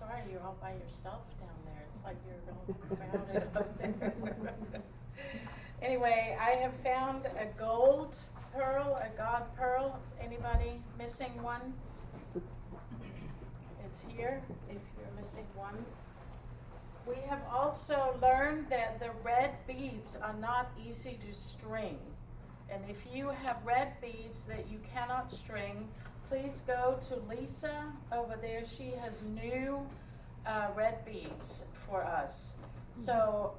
sorry you're all by yourself down there. It's like you're all crowded up there. Anyway, I have found a gold pearl, a God pearl. Is anybody missing one? It's here if you're missing one. We have also learned that the red beads are not easy to string. And if you have red beads that you cannot string, please go to Lisa over there. She has new red beads for us. So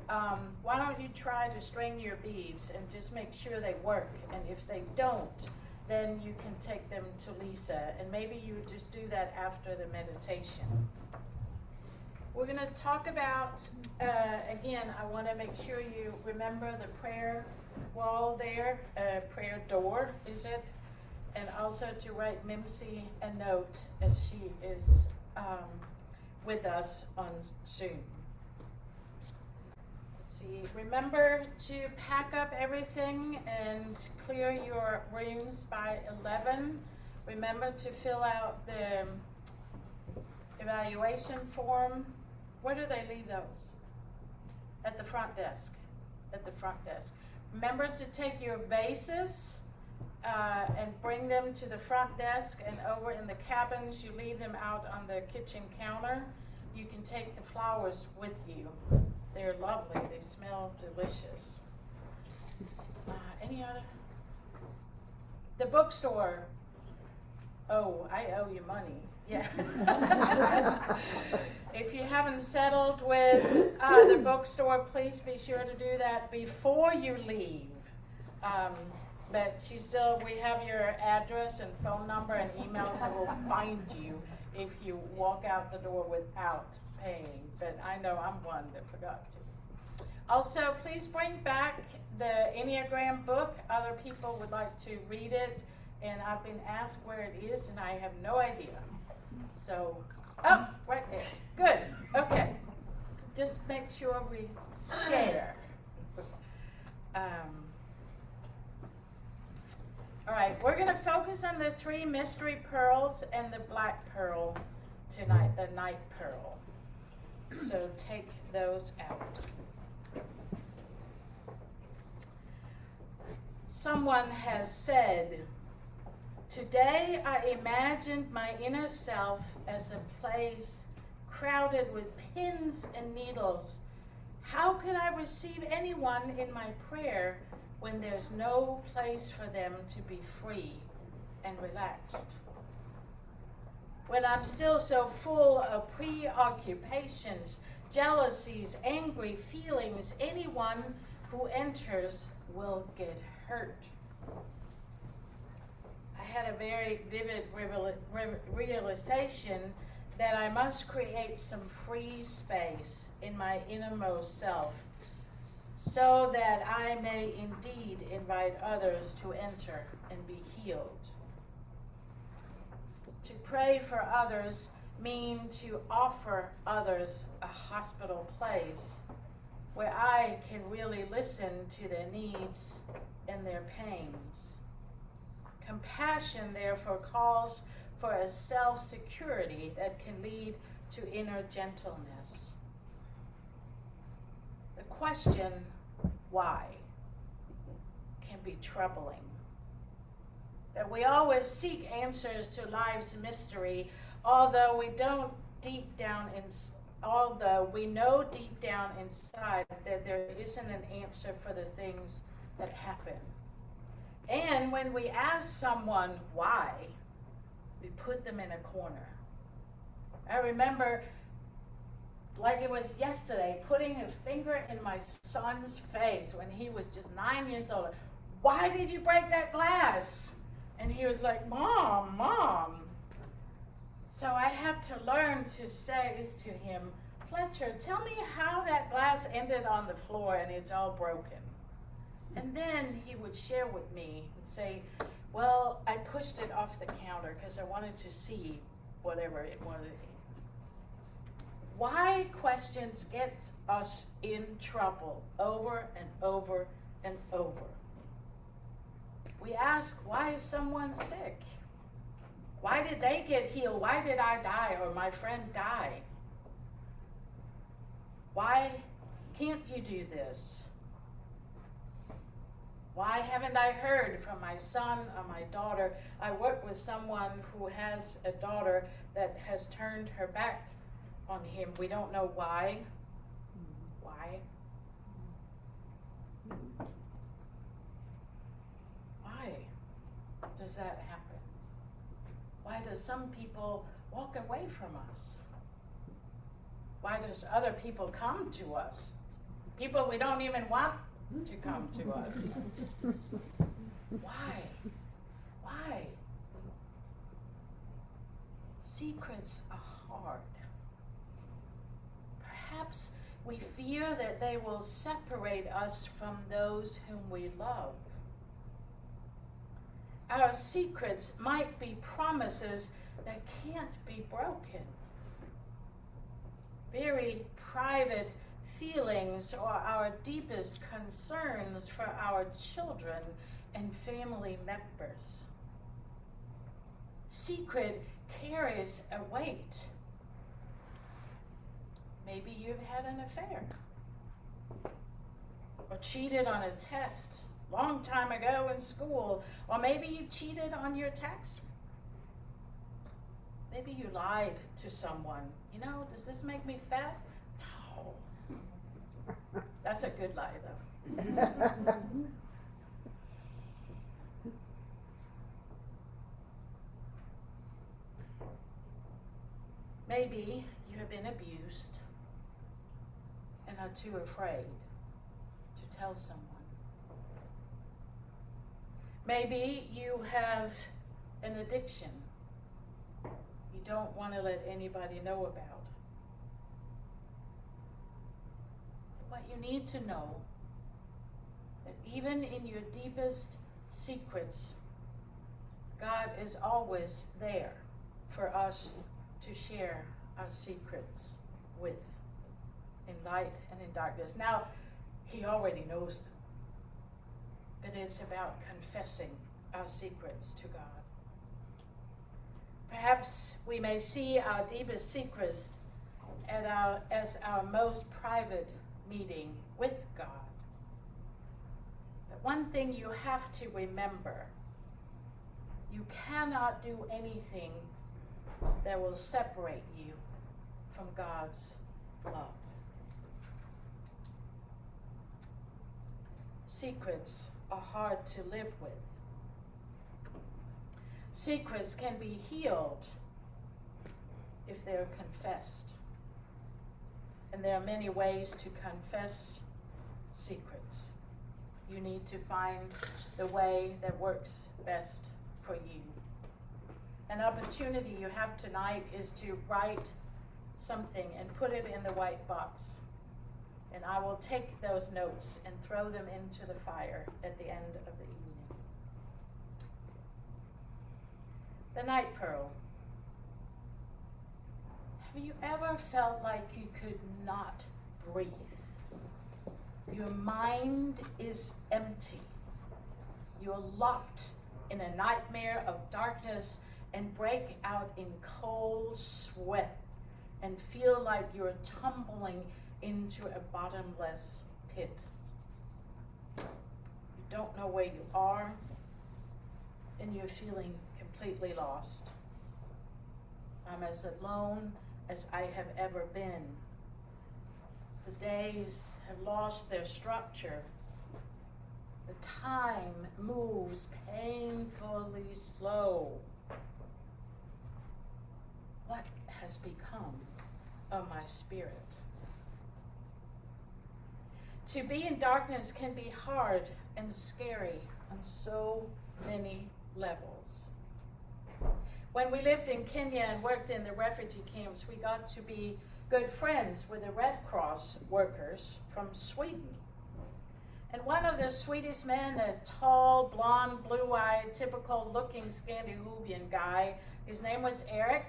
why don't you try to string your beads and just make sure they work. And if they don't, then you can take them to Lisa. And maybe you just do that after the meditation. We're going to talk about, again, I want to make sure you remember the prayer wall there, prayer door, is it? And also to write Mimsy a note as she is with us on Zoom. Let's see, remember to pack up everything and clear your rooms by 11. Remember to fill out the evaluation form. Where do they leave those? At the front desk. At the front desk. Remember to take your vases and bring them to the front desk, and over in the cabins, you leave them out on the kitchen counter. You can take the flowers with you. They're lovely. They smell delicious. Any other? The bookstore. Oh, I owe you money. Yeah. If you haven't settled with the bookstore, please be sure to do that before you leave. But we have your address and phone number and email, so we'll find you if you walk out the door without paying. But I know I'm one that forgot to. Also, please bring back the Enneagram book. Other people would like to read it, and I've been asked where it is, and I have no idea. So, oh, right there. Good. Okay. Just make sure we share. All right, we're going to focus on the 3 mystery pearls and the black pearl tonight, the night pearl. So take those out. Someone has said, "Today I imagined my inner self as a place crowded with pins and needles. How could I receive anyone in my prayer when there's no place for them to be free and relaxed? When I'm still so full of preoccupations, jealousies, angry feelings, anyone who enters will get hurt." I had a very vivid realization that I must create some free space in my innermost self so that I may indeed invite others to enter and be healed. To pray for others means to offer others a hospital place where I can really listen to their needs and their pains. Compassion, therefore, calls for a self-security that can lead to inner gentleness. The question, why, can be troubling. That we always seek answers to life's mystery, although we know deep down inside that there isn't an answer for the things that happen. And when we ask someone why, we put them in a corner. I remember, like it was yesterday, putting a finger in my son's face when he was just 9 years old. "Why did you break that glass?" And he was like, Mom. So I had to learn to say to him, "Fletcher, tell me how that glass ended on the floor and it's all broken." And then he would share with me and say, "Well, I pushed it off the counter because I wanted to see whatever it was." Why questions get us in trouble over and over and over. We ask, why is someone sick? Why did they get healed? Why did I die or my friend die? Why can't you do this? Why haven't I heard from my son or my daughter? I work with someone who has a daughter that has turned her back on him. We don't know why. Why? Why does that happen? Why do some people walk away from us? Why does other people come to us? People we don't even want to come to us. Why? Why? Secrets are hard. Perhaps we fear that they will separate us from those whom we love. Our secrets might be promises that can't be broken. Very private feelings or our deepest concerns for our children and family members. Secret carries a weight. Maybe you've had an affair or cheated on a test long time ago in school, or maybe you cheated on your tax. Maybe you lied to someone. You know, does this make me fat? No. That's a good lie, though. Maybe you have been abused and are too afraid to tell someone. Maybe you have an addiction you don't want to let anybody know about. What you need to know, that even in your deepest secrets, God is always there for us to share our secrets with, in light and in darkness. Now, He already knows them, but it's about confessing our secrets to God. Perhaps we may see our deepest secrets as our most private meeting with God. But one thing you have to remember, you cannot do anything that will separate you from God's love. Secrets are hard to live with. Secrets can be healed if they're confessed. And there are many ways to confess secrets. You need to find the way that works best for you. An opportunity you have tonight is to write something and put it in the white box. And I will take those notes and throw them into the fire at the end of the evening. The night pearl. Have you ever felt like you could not breathe? Your mind is empty. You're locked in a nightmare of darkness and break out in cold sweat and feel like you're tumbling into a bottomless pit. You don't know where you are, and you're feeling completely lost. I'm as alone as I have ever been. The days have lost their structure. The time moves painfully slow. What has become of my spirit? To be in darkness can be hard and scary on so many levels. When we lived in Kenya and worked in the refugee camps, we got to be good friends with the Red Cross workers from Sweden. And one of the sweetest men, a tall, blonde, blue-eyed, typical-looking Scandinavian guy, his name was Eric,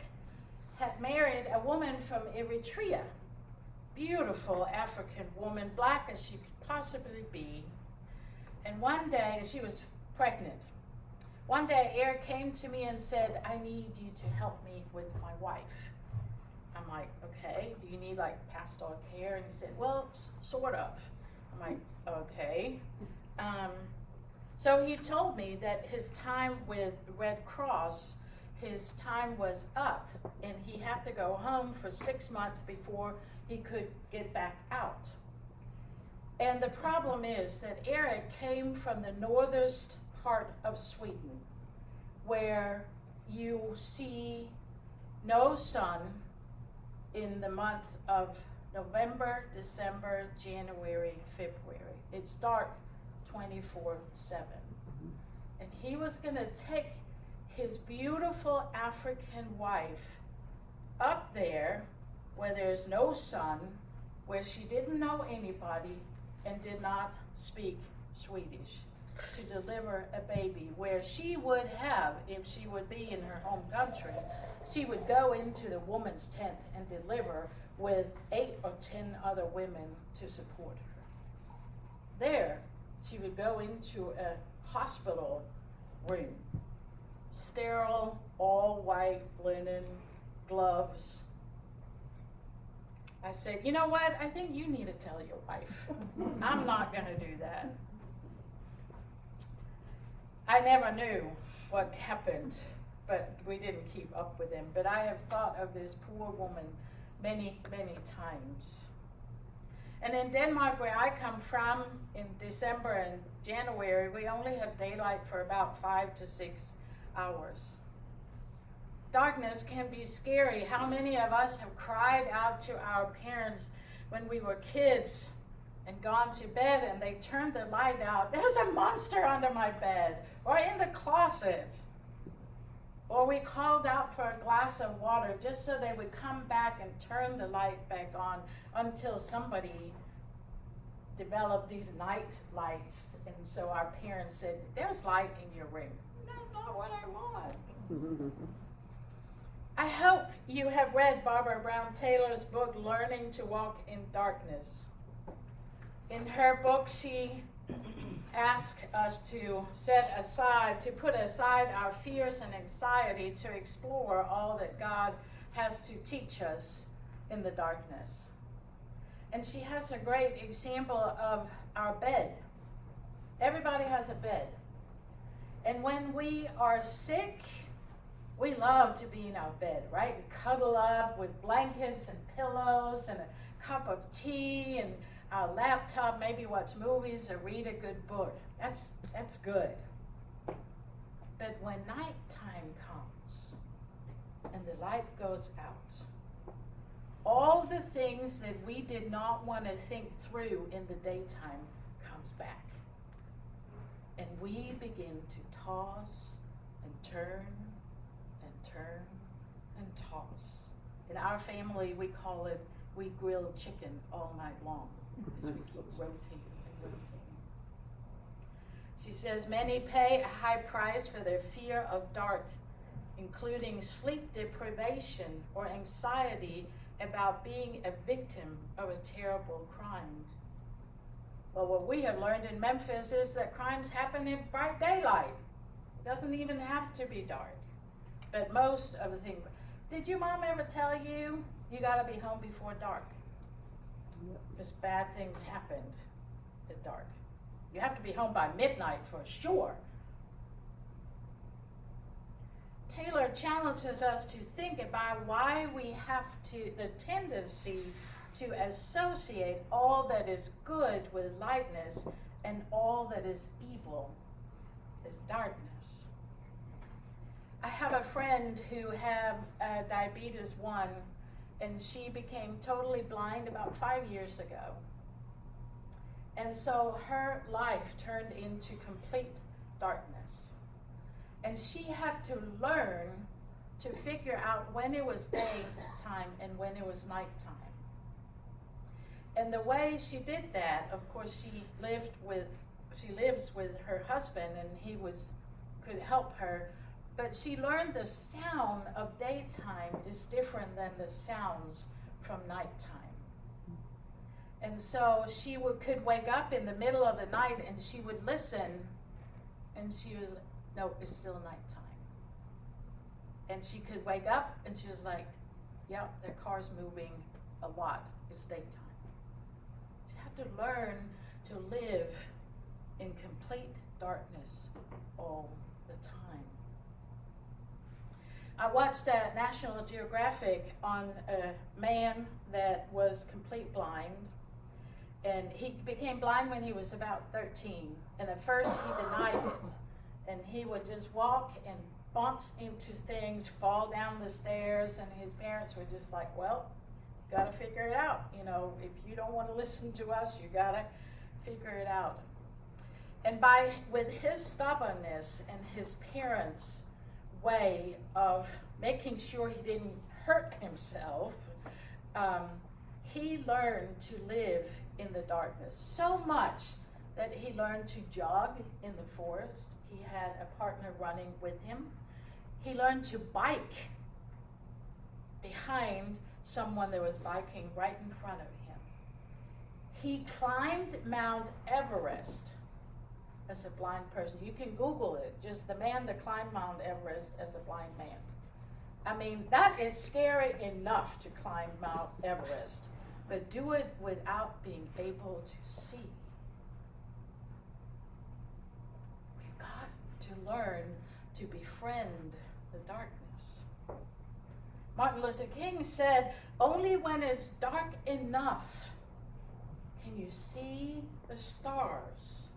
had married a woman from Eritrea. Beautiful African woman, black as she could possibly be. And one day, she was pregnant. One day, Eric came to me and said, I need you to help me with my wife. I'm like, okay, do you need like pastoral care? And he said, well, sort of. I'm like, okay. So he told me that his time with Red Cross, his time was up, and he had to go home for 6 months before he could get back out. And the problem is that Eric came from the northernmost part of Sweden, where you see no sun in the month of November, December, January, February. It's dark 24/7. And he was going to take his beautiful African wife up there where there's no sun, where she didn't know anybody and did not speak Swedish, to deliver a baby, where she would have, if she would be in her home country, she would go into the woman's tent and deliver with 8 or 10 other women to support her. There, she would go into a hospital room, sterile, all white linen, gloves. I said, you know what, I think you need to tell your wife. I'm not going to do that. I never knew what happened, but we didn't keep up with him. But I have thought of this poor woman many, many times. And in Denmark, where I come from, in December and January, we only have daylight for about 5 to 6 hours. Darkness can be scary. How many of us have cried out to our parents when we were kids and gone to bed and they turned the light out? There's a monster under my bed, or in the closet. Or we called out for a glass of water just so they would come back and turn the light back on, until somebody developed these night lights. And so our parents said, there's light in your room. No, not what I want. I hope you have read Barbara Brown Taylor's book, Learning to Walk in Darkness. In her book, she asks us to put aside our fears and anxiety to explore all that God has to teach us in the darkness. And she has a great example of our bed. Everybody has a bed. And when we are sick, we love to be in our bed, right? We cuddle up with blankets and pillows and a cup of tea and our laptop, maybe watch movies or read a good book. That's good. But when nighttime comes and the light goes out, all the things that we did not want to think through in the daytime comes back. And we begin to toss and turn and turn and toss. In our family, we call it, we grill chicken all night long, as we keep rotating and rotating. She says, many pay a high price for their fear of dark, including sleep deprivation or anxiety about being a victim of a terrible crime. Well, what we have learned in Memphis is that crimes happen in bright daylight. It doesn't even have to be dark. But most of the things, did your mom ever tell you, you gotta be home before dark? Because bad things happened at dark. You have to be home by midnight for sure. Taylor challenges us to think about why we have the tendency to associate all that is good with lightness and all that is evil is darkness. I have a friend who had diabetes 1, and she became totally blind about 5 years ago. And so her life turned into complete darkness. And she had to learn to figure out when it was daytime and when it was nighttime. And the way she did that, of course, she lives with her husband, and he could help her. But she learned the sound of daytime is different than the sounds from nighttime. And so she could wake up in the middle of the night and she would listen, and she was, no, it's still nighttime. And she could wake up and she was like, Yep, their car's moving a lot. It's daytime. So you have to learn to live in complete darkness all the time. I watched National Geographic on a man that was complete blind, and he became blind when he was about 13, and at first he denied it, and he would just walk and bumps into things, fall down the stairs, and his parents were just like, well, you gotta figure it out. You know, if you don't want to listen to us, you gotta figure it out. And with his stubbornness and his parents' way of making sure he didn't hurt himself, he learned to live in the darkness so much that he learned to jog in the forest. He had a partner running with him. He learned to bike behind someone that was biking right in front of him. He climbed Mount Everest as a blind person. You can Google it, just the man that climbed Mount Everest as a blind man. I mean, that is scary enough to climb Mount Everest, but do it without being able to see. We've got to learn to befriend the darkness. Martin Luther King said, only when it's dark enough can you see the stars.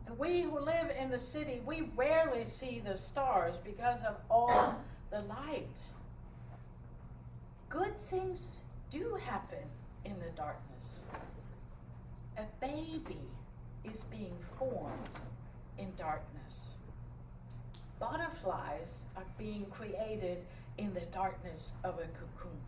And we who live in the city, we rarely see the stars because of all the light. Good things do happen in the darkness. A baby is being formed in darkness. Butterflies are being created in the darkness of a cocoon.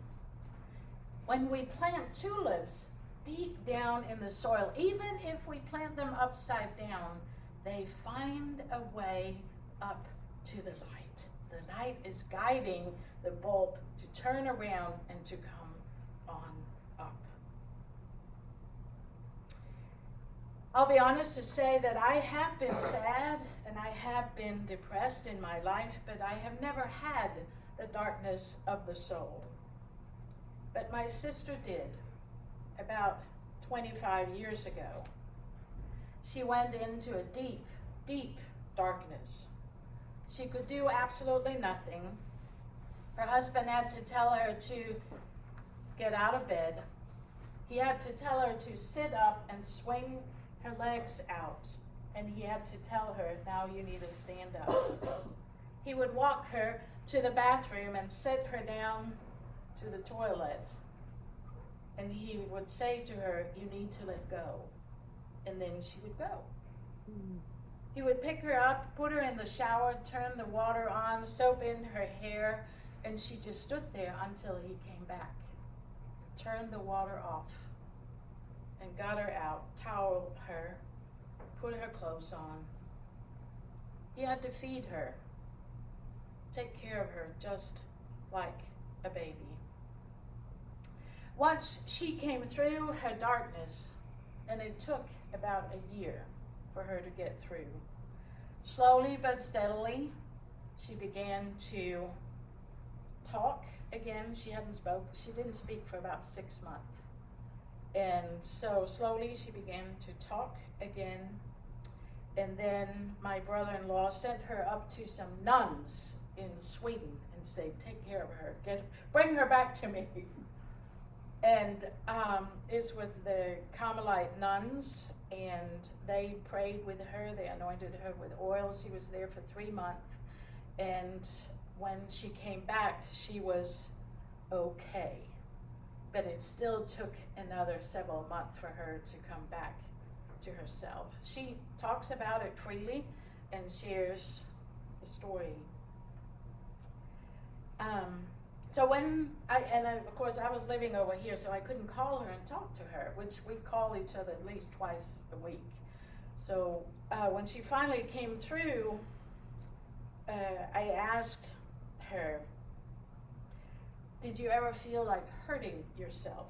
When we plant tulips deep down in the soil, even if we plant them upside down, they find a way up to the light. The light is guiding the bulb to turn around and to come on up. I'll be honest to say that I have been sad and I have been depressed in my life, but I have never had the darkness of the soul. But my sister did about 25 years ago. She went into a deep, deep darkness. She could do absolutely nothing. Her husband had to tell her to get out of bed. He had to tell her to sit up and swing her legs out. And he had to tell her, now you need to stand up. He would walk her to the bathroom and sit her down to the toilet. And he would say to her, you need to let go. And then she would go. He would pick her up, put her in the shower, turn the water on, soap in her hair, and she just stood there until he came back. Turned the water off and got her out, toweled her, put her clothes on. He had to feed her, take care of her just like a baby. Once she came through her darkness, and it took about a year for her to get through. Slowly but steadily, she began to talk again. She didn't speak for about 6 months. And so slowly she began to talk again. And then my brother-in-law sent her up to some nuns in Sweden and said, take care of her, bring her back to me. And it's with the Carmelite nuns, and they prayed with her, they anointed her with oil. She was there for 3 months, and when she came back, she was okay. But it still took another several months for her to come back to herself. She talks about it freely and shares the story. So of course I was living over here, so I couldn't call her and talk to her, which we call each other at least twice a week. So when she finally came through, I asked her, did you ever feel like hurting yourself?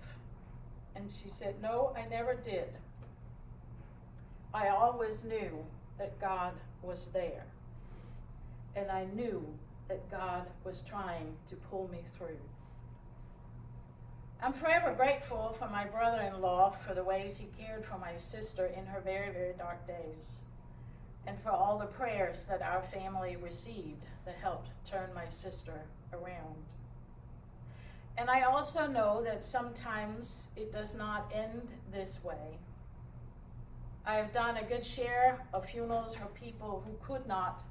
And she said, no, I never did. I always knew that God was there. And I knew that God was trying to pull me through. I'm forever grateful for my brother-in-law for the ways he cared for my sister in her very, very dark days, and for all the prayers that our family received that helped turn my sister around. And I also know that sometimes it does not end this way. I have done a good share of funerals for people who could not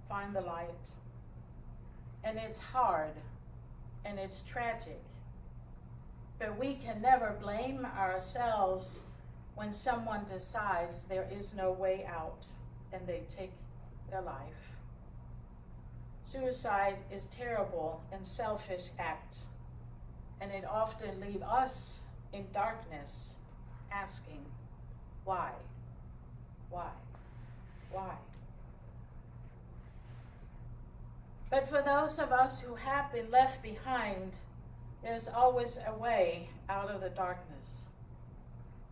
find the light. And it's hard, and it's tragic. But we can never blame ourselves when someone decides there is no way out and they take their life. Suicide is terrible and selfish act, and it often leaves us in darkness asking, why? Why? Why? But for those of us who have been left behind, there's always a way out of the darkness.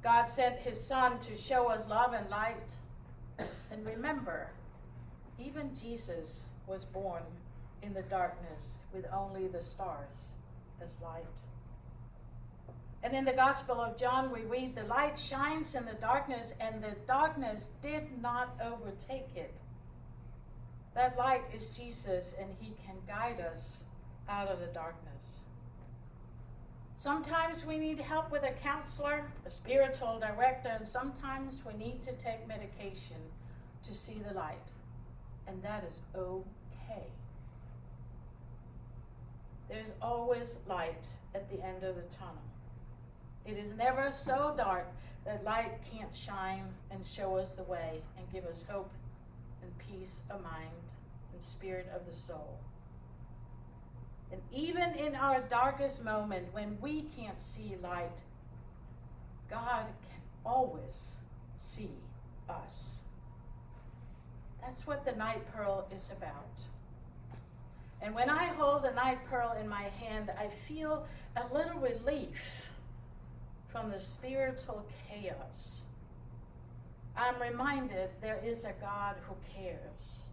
God sent his Son to show us love and light. And remember, even Jesus was born in the darkness with only the stars as light. And in the Gospel of John, we read, the light shines in the darkness, and the darkness did not overtake it. That light is Jesus, and he can guide us out of the darkness. Sometimes we need help with a counselor, a spiritual director, and sometimes we need to take medication to see the light. And that is okay. There's always light at the end of the tunnel. It is never so dark that light can't shine and show us the way and give us hope and peace of mind and spirit of the soul. And even in our darkest moment, when we can't see light, God can always see us. That's what the night pearl is about. And when I hold the night pearl in my hand, I feel a little relief from the spiritual chaos. I'm reminded there is a God who cares.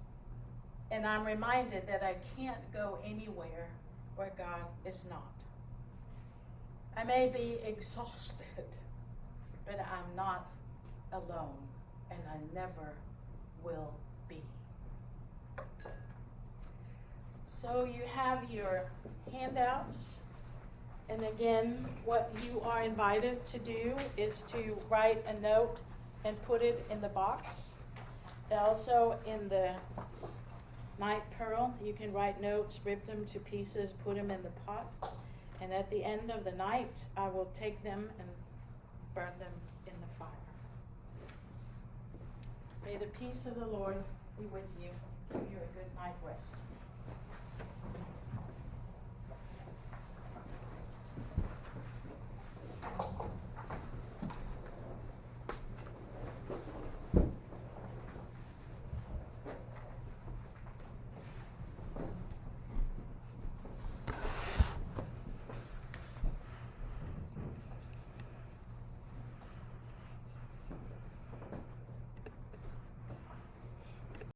And I'm reminded that I can't go anywhere where God is not. I may be exhausted, but I'm not alone, and I never will be. So you have your handouts, and again, what you are invited to do is to write a note and put it in the box. Also in the night pearl, you can write notes, rip them to pieces, put them in the pot, and at the end of the night, I will take them and burn them in the fire. May the peace of the Lord be with you. Give you a good night rest.